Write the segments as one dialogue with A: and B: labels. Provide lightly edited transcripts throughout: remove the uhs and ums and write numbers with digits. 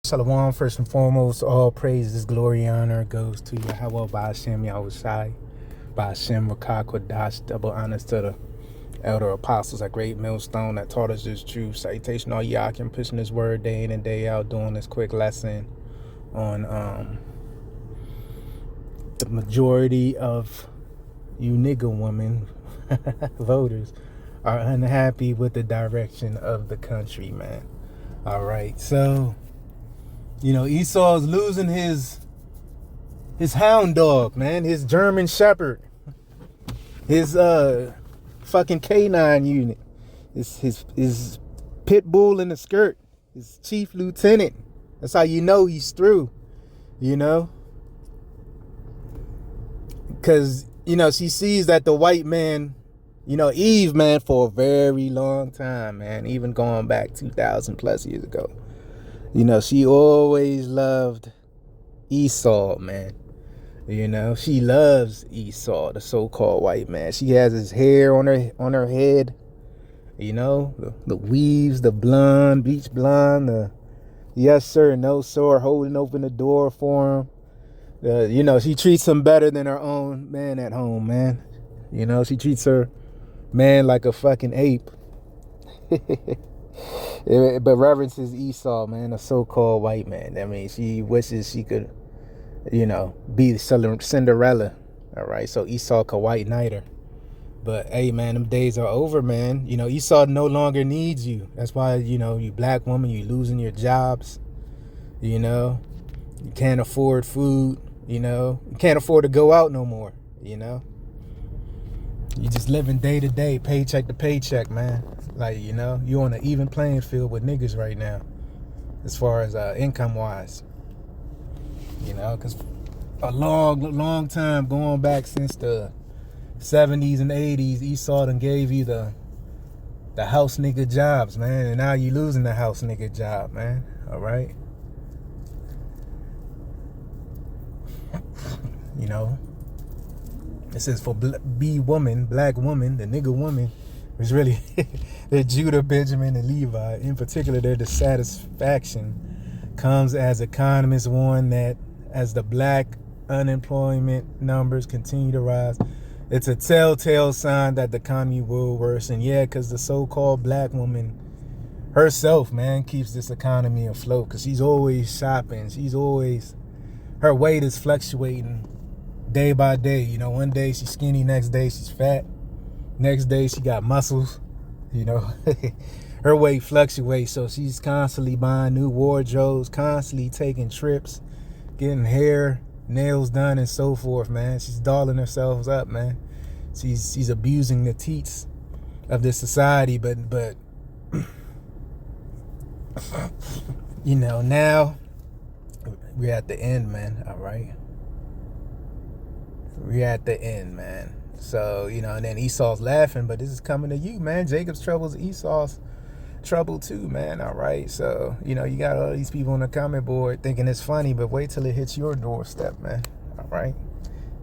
A: Shalom, first and foremost, all praises, glory, honor goes to Yahweh Ba'ashem Yahushai, Ba'ashem Rakah Kodash, double honors to the elder apostles, a great millstone that taught us this truth. Salutation all Yakim pushing this word day in and day out, doing this quick lesson on the majority of you nigga women voters are unhappy with the direction of the country, man. All right, so Esau's losing his hound dog, man, his German Shepherd, his fucking canine unit, his pit bull in the skirt, his chief lieutenant. That's how you know he's through, because she sees that the white man, Eve, man, for a very long time, man, even going back 2,000 plus years ago. She always loved Esau, man. She loves Esau, the so-called white man. She has his hair on her head, the weaves, the blonde, beach blonde, the yes sir, no sir, holding open the door for him. She treats him better than her own man at home, man. She treats her man like a fucking ape. But reverences Esau, man, a so-called white man. I mean, she wishes she could, be Cinderella. All right, so Esau could white knight her. But hey, man, them days are over, man. Esau no longer needs you. That's why, you black woman, you losing your jobs. You can't afford food. You can't afford to go out no more. You just living day to day, paycheck to paycheck, man. Like, you're on an even playing field with niggas right now, as far as income wise. Because a long time going back since the 70s and 80s, Esau done gave you the house nigga jobs, man, and now you losing the house nigga job, man. All right. It says for black woman, the nigga woman, which really the Judah, Benjamin, and Levi, in particular, their dissatisfaction comes as economists warn that as the black unemployment numbers continue to rise, it's a telltale sign that the economy will worsen. Yeah, because the so-called black woman herself, man, keeps this economy afloat, because she's always shopping. Her weight is fluctuating day by day. One day she's skinny, next day she's fat, next day she got muscles. Her weight fluctuates, so she's constantly buying new wardrobes, constantly taking trips, getting hair, nails done, and so forth, man. She's dolling herself up, man. She's abusing the teats of this society, but now we're at the end, man. All right, we're at the end, man. So, and then Esau's laughing, but this is coming to you, man. Jacob's trouble is Esau's trouble too, man. All right. So, you got all these people on the comment board thinking it's funny, but wait till it hits your doorstep, man. All right.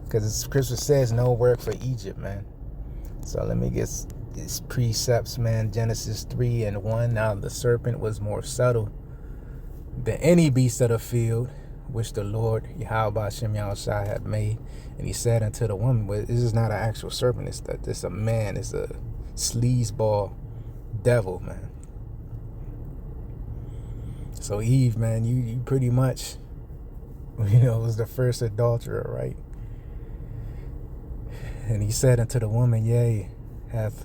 A: Because Scripture says no work for Egypt, man. So let me get these precepts, man. Genesis 3:1. Now the serpent was more subtle than any beast of the field, which the Lord Yahweh Ba'ashem Yahushai had made. And he said unto the woman, well, this is not an actual serpent, it's a man, it's a sleazeball devil, man. So Eve, man, you pretty much, was the first adulterer, right? And he said unto the woman, yea, hath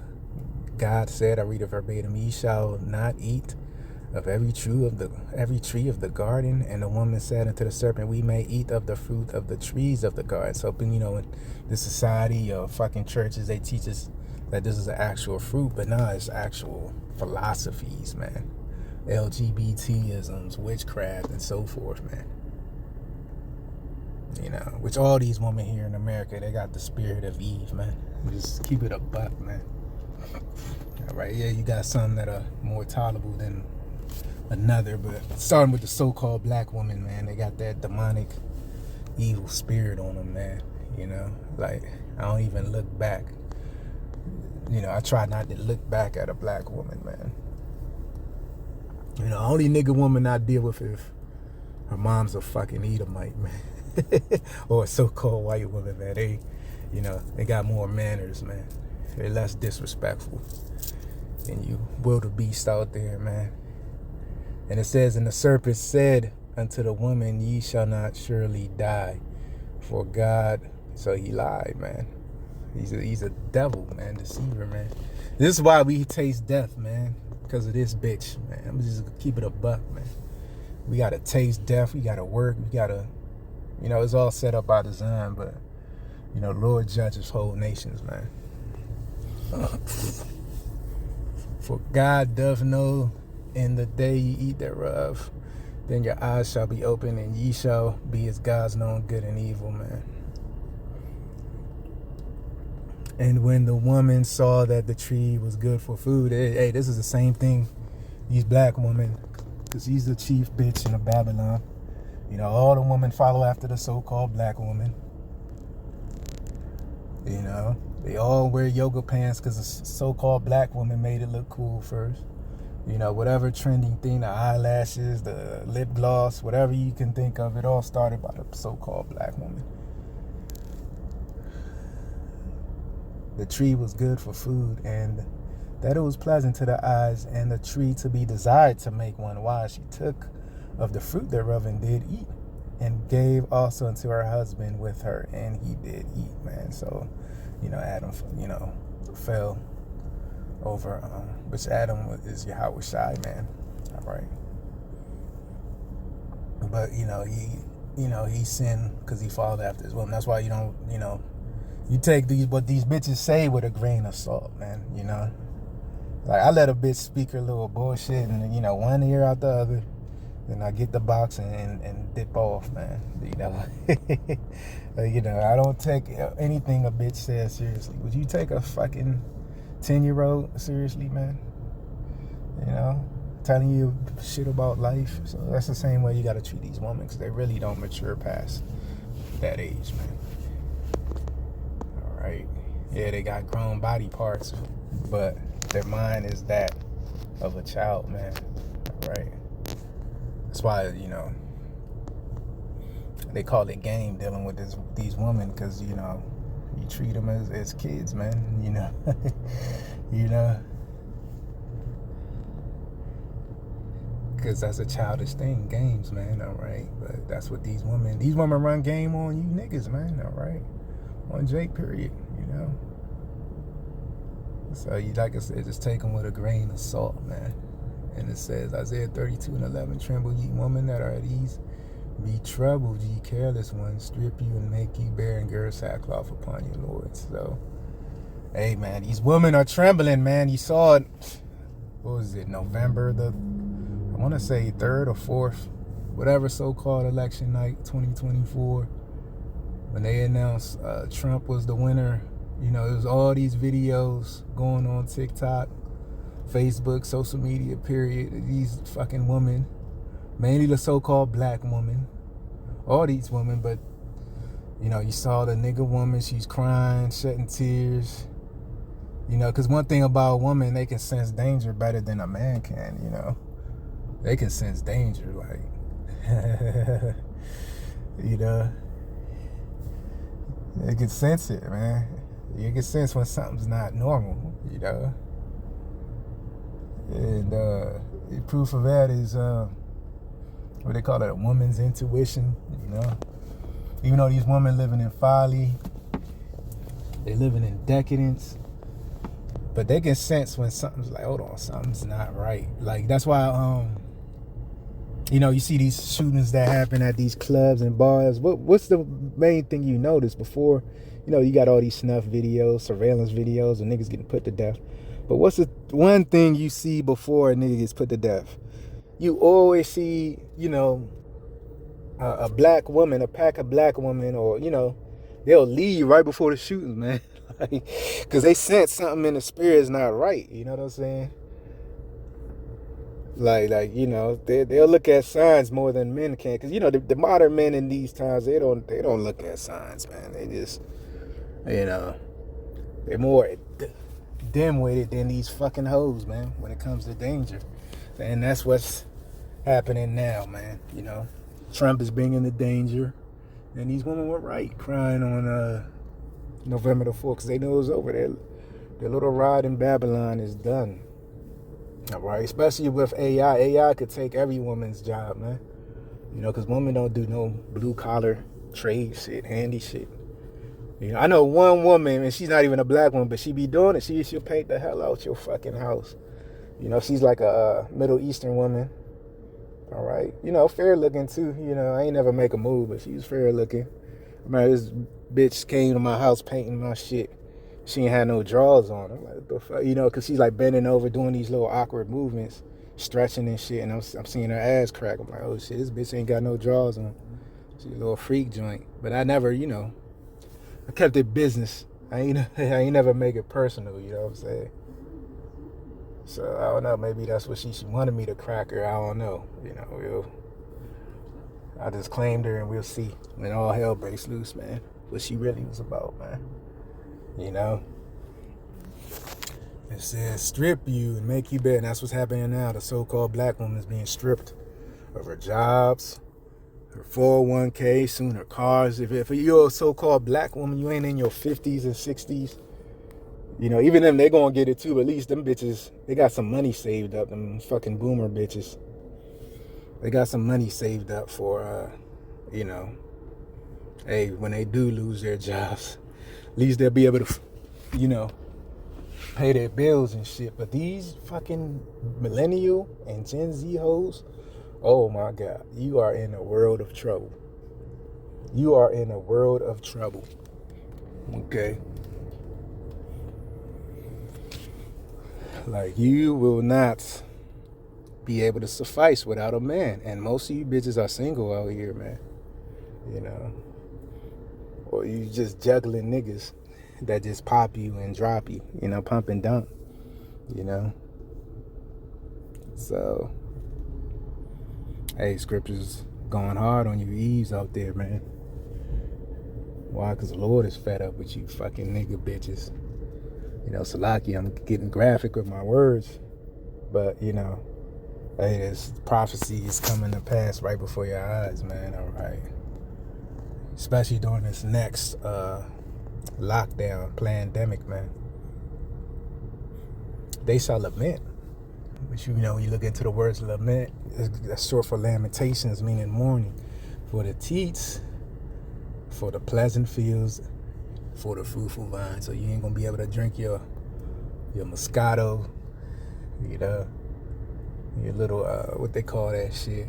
A: God said, I read it verbatim, ye shall not eat of every tree of the garden. And the woman said unto the serpent, we may eat of the fruit of the trees of the garden. So, in the society or fucking churches, they teach us that this is an actual fruit, but no, it's actual philosophies, man. LGBTisms, witchcraft, and so forth, man. Which all these women here in America, they got the spirit of Eve, man. Just keep it a buck, man. All right, yeah, you got some that are more tolerable than another, but starting with the so-called black woman, man, they got that demonic evil spirit on them, man. Like, I don't even look back. I try not to look back at a black woman, man. Only nigga woman I deal with Her mom's a fucking Edomite, man. Or a so-called white woman, man. They got more manners, man. They're less disrespectful than you wildebeest out there, man. And it says, and the serpent said unto the woman, ye shall not surely die, for God. So he lied, man. He's a devil, man, deceiver, man. This is why we taste death, man, because of this bitch, man. I'm just gonna keep it a buck, man. We gotta taste death. We gotta work. We gotta, it's all set up by design, but the Lord judges whole nations, man. For God doth know in the day ye eat thereof, then your eyes shall be open, and ye shall be as gods, knowing good and evil, man. And when the woman saw that the tree was good for food, hey, this is the same thing, these black women, because he's the chief bitch in the Babylon. All the women follow after the so-called black woman. They all wear yoga pants because the so-called black woman made it look cool first. Whatever trending thing, the eyelashes, the lip gloss, whatever you can think of, it all started by the so-called black woman. The tree was good for food, and that it was pleasant to the eyes, and the tree to be desired to make one wise. She took of the fruit thereof and did eat, and gave also unto her husband with her, and he did eat, man. So, Adam, fell over, which Adam is Yahweh Shai, man. All right. But, he sinned because he followed after his woman. That's why you don't, you take what these bitches say with a grain of salt, man, Like, I let a bitch speak her little bullshit and, one ear out the other. Then I get the box and dip off, man. I don't take anything a bitch says seriously. Would you take a fucking 10-year-old seriously, man? Telling you shit about life. So that's the same way you got to treat these women, because they really don't mature past that age, man. All right. Yeah, they got grown body parts, but their mind is that of a child, man. All right. That's why, they call it game dealing with these women, because, you treat them as kids, man, because that's a childish thing, games, man, all right? But that's what these women run game on you niggas, man, all right? On Jake, period, So, like I said, just take them with a grain of salt, man. And it says, Isaiah 32:11, tremble ye women that are at ease, be troubled ye careless ones, strip you and make you bear and gird sackcloth upon your lords. So, hey, man, these women are trembling, man. You saw it, what was it, November I want to say 3rd or 4th, whatever so-called election night, 2024, when they announced Trump was the winner. It was all these videos going on TikTok, Facebook, social media, period. These fucking women, mainly the so-called black woman, all these women, but, you saw the nigga woman, she's crying, shedding tears, because one thing about a woman, they can sense danger better than a man can, They can sense danger, like, they can sense it, man. You can sense when something's not normal, And the proof of that is what they call it, a woman's intuition, Even though these women living in folly, they living in decadence, but they can sense when something's like, hold on, something's not right. Like, that's why, you see these shootings that happen at these clubs and bars. What's the main thing you notice before? You got all these snuff videos, surveillance videos, and niggas getting put to death. But what's the one thing you see before a nigga gets put to death? You always see, a black woman, a pack of black women, or, they'll leave right before the shooting, man. Because they sense something in the spirit is not right. You know what I'm saying? Like they'll look at signs more than men can. Because, the modern men in these times, they don't look at signs, man. They just, they're more dim-witted than these fucking hoes, man, when it comes to danger. And that's what's happening now, man, Trump is bringing the danger. And these women were right, crying on November the 4th, because they knew it was over. Their little ride in Babylon is done. All right, especially with AI. AI could take every woman's job, man. You know, because women don't do no blue-collar trade shit, handy shit. You know, I know one woman, and she's not even a black woman, but she be doing it. She'll paint the hell out your fucking house. You know, she's like a Middle Eastern woman. All right. You know, fair looking too. You know, I ain't never make a move, but she was fair looking. Man, this bitch came to my house painting my shit. She ain't had no drawers on. I'm like, what the fuck? You know, because she's like bending over, doing these little awkward movements, stretching and shit. And I'm seeing her ass crack. I'm like, oh shit, this bitch ain't got no drawers on. She's a little freak joint. But I never, you know, I kept it business. I ain't never make it personal, you know what I'm saying? So I don't know, maybe that's what she wanted me to crack her. I don't know. You know, I just claimed her and we'll see when all hell breaks loose, man. What she really was about, man. You know? It says strip you and make you bet. And that's what's happening now. The so-called black woman is being stripped of her jobs, her 401k, soon her cars. If you're a so-called black woman, you ain't in your 50s and 60s. You know, even them, they gonna get it too. But at least them bitches, they got some money saved up. Them fucking boomer bitches. They got some money saved up for, you know, hey, when they do lose their jobs, at least they'll be able to, you know, pay their bills and shit. But these fucking millennial and Gen Z hoes, oh my God, you are in a world of trouble. You are in a world of trouble. Okay? Like, you will not be able to suffice without a man. And most of you bitches are single out here, man. You know? Or you just juggling niggas that just pop you and drop you. You know, pump and dump. You know? So, hey, scriptures going hard on you Eves out there, man. Why? Because the Lord is fed up with you fucking nigga bitches. You know, Salaki, I'm getting graphic with my words. But, you know, hey, this prophecy is coming to pass right before your eyes, man, all right? Especially during this next lockdown, pandemic, man. They shall lament. But, you know, when you look into the words lament, that's short for lamentations, meaning mourning. For the teats, for the pleasant fields, for the fruitful vine. So you ain't gonna be able to drink your Moscato, you know, your little what they call that shit.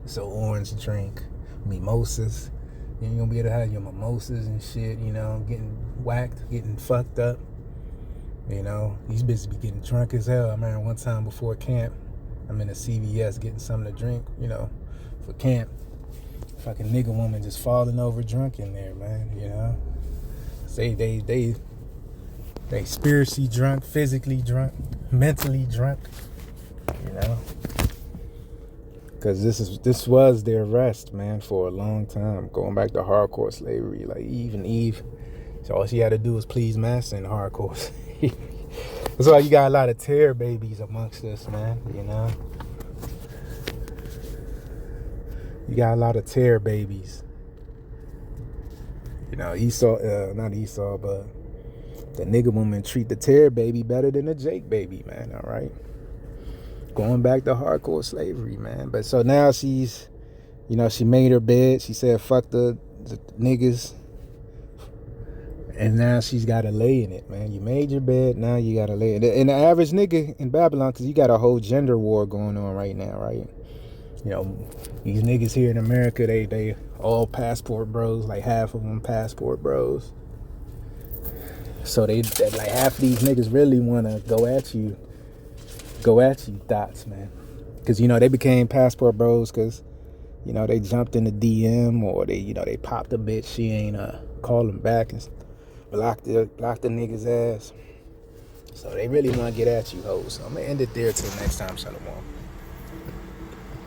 A: It's an orange drink, mimosas. You ain't gonna be able to have your mimosas and shit, you know, getting whacked, getting fucked up. You know, these bitches be getting drunk as hell. I remember one time before camp, I'm in a CVS getting something to drink, you know, for camp. Fucking nigga woman just falling over drunk in there, man, you know. They spiritually drunk, physically drunk, mentally drunk, you know. Because this was their rest, man, for a long time. Going back to hardcore slavery, like Eve. So all she had to do was please master in hardcore. That's why you got a lot of terror babies amongst us, man, you know. You got a lot of terror babies. You know, not Esau, but the nigga woman treat the terror baby better than the Jake baby, man, all right? Going back to hardcore slavery, man. But so now she's, you know, she made her bed. She said, fuck the niggas. And now she's got to lay in it, man. You made your bed, now you got to lay in it. And the average nigga in Babylon, because you got a whole gender war going on right now, right? You know, these niggas here in America, they all passport bros, like half of them passport bros. So they like half of these niggas really want to go at you thoughts, man. Because, you know, they became passport bros because, you know, they jumped in the DM or they popped a bitch. She ain't call them back and blocked the nigga's ass. So they really want to get at you, hoes. So I'm going to end it there till next time. Shalom.